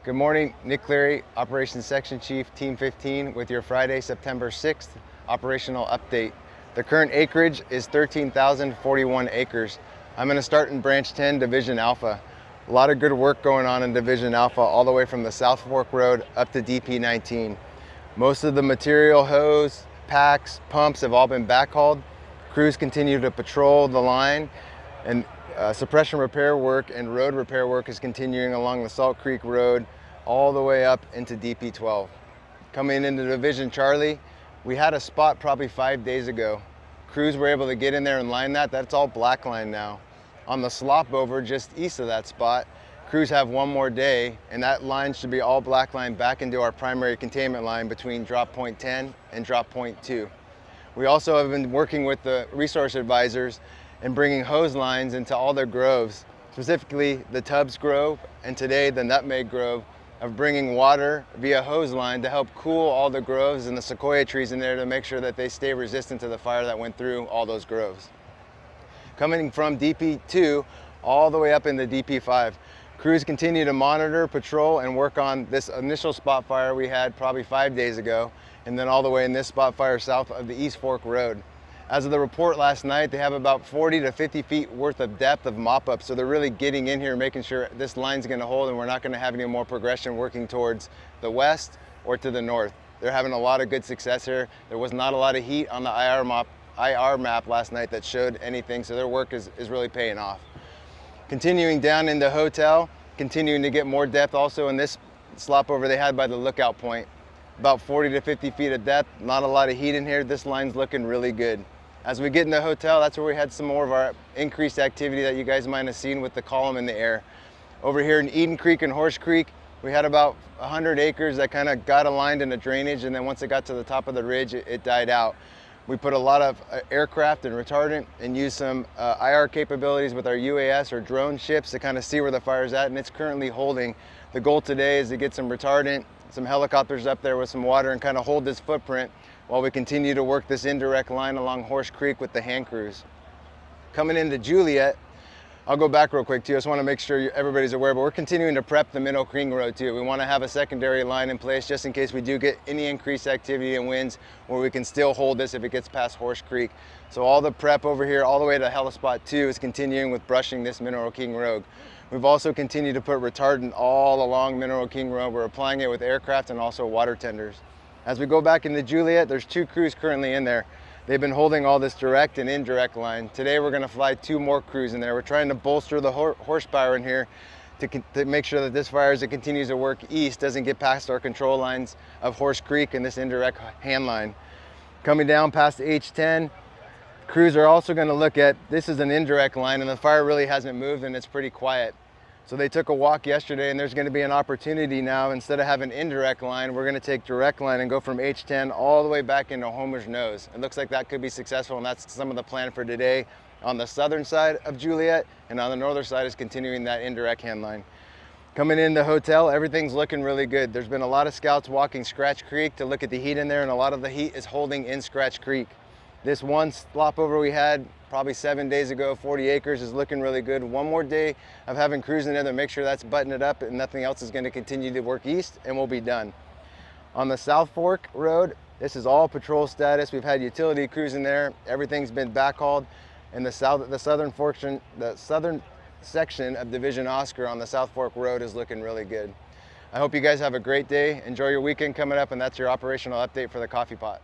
Good morning, Nick Cleary, Operations Section Chief, Team 15, with your Friday, September 6th operational update. The current acreage is 13,041 acres. I'm going to start in Branch 10, Division Alpha. A lot of good work going on in Division Alpha, all the way from the South Fork Road up to DP 19. Most of the material, hose, packs, pumps have all been backhauled. Crews continue to patrol the line, and suppression repair work and road repair work is continuing along the Salt Creek Road all the way up into DP 12. Coming into Division Charlie, we had a spot probably 5 days ago. Crews were able to get in there and line that. That's all black line now. On the slop over just east of that spot, crews have one more day, and that line should be all black line back into our primary containment line between drop point 10 and drop point 2. We also have been working with the resource advisors and bringing hose lines into all their groves, specifically the Tubbs Grove and today the Nutmeg Grove, of bringing water via hose line to help cool all the groves and the sequoia trees in there to make sure that they stay resistant to the fire that went through all those groves. Coming from DP2 all the way up into DP5, crews continue to monitor, patrol, and work on this initial spot fire we had probably 5 days ago, and then all the way in this spot fire south of the East Fork Road. As of the report last night, they have about 40 to 50 feet worth of depth of mop-up, so they're really getting in here, making sure this line's going to hold and we're not going to have any more progression working towards the west or to the north. They're having a lot of good success here. There was not a lot of heat on the IR map last night that showed anything, so their work is really paying off. Continuing down in the hotel, continuing to get more depth also in this slop over they had by the lookout point. About 40 to 50 feet of depth, not a lot of heat in here. This line's looking really good. As we get in the hotel, that's where we had some more of our increased activity that you guys might have seen with the column in the air. Over here in Eden Creek and Horse Creek, we had about 100 acres that kind of got aligned in the drainage, and then once it got to the top of the ridge, it died out. We put a lot of aircraft and retardant and used some IR capabilities with our UAS or drone ships to kind of see where the fire's at, and it's currently holding. The goal today is to get some retardant, some helicopters up there with some water, and kind of hold this footprint while we continue to work this indirect line along Horse Creek with the hand crews. Coming into Juliet, I'll go back real quick too. I just want to make sure everybody's aware, but we're continuing to prep the Minnow Creek Road too. We want to have a secondary line in place just in case we do get any increased activity and winds where we can still hold this if it gets past Horse Creek. So all the prep over here all the way to Hellespot 2 is continuing with brushing this Mineral King Road. We've also continued to put retardant all along Mineral King Road. We're applying it with aircraft and also water tenders. As we go back into Juliet, there's 2 crews currently in there. They've been holding all this direct and indirect line. Today we're going to fly 2 more crews in there. We're trying to bolster the horsepower in here to make sure that this fire, as it continues to work east, doesn't get past our control lines of Horse Creek and this indirect hand line. Coming down past H10, crews are also going to look at, this is an indirect line and the fire really hasn't moved and it's pretty quiet. So they took a walk yesterday, and there's going to be an opportunity now. Instead of having indirect line, we're going to take direct line and go from H10 all the way back into Homer's Nose. It looks like that could be successful, and that's some of the plan for today on the southern side of Juliet, and on the northern side is continuing that indirect hand line. Coming in the hotel, everything's looking really good. There's been a lot of scouts walking Scratch Creek to look at the heat in there, and a lot of the heat is holding in Scratch Creek. This one slop over we had probably 7 days ago, 40 acres, is looking really good. One more day of having crews in there to make sure that's buttoned up and nothing else is going to continue to work east, and we'll be done. On the South Fork Road, this is all patrol status. We've had utility crews in there. Everything's been backhauled. And the southern section of Division Oscar on the South Fork Road is looking really good. I hope you guys have a great day. Enjoy your weekend coming up, and that's your operational update for the coffee pot.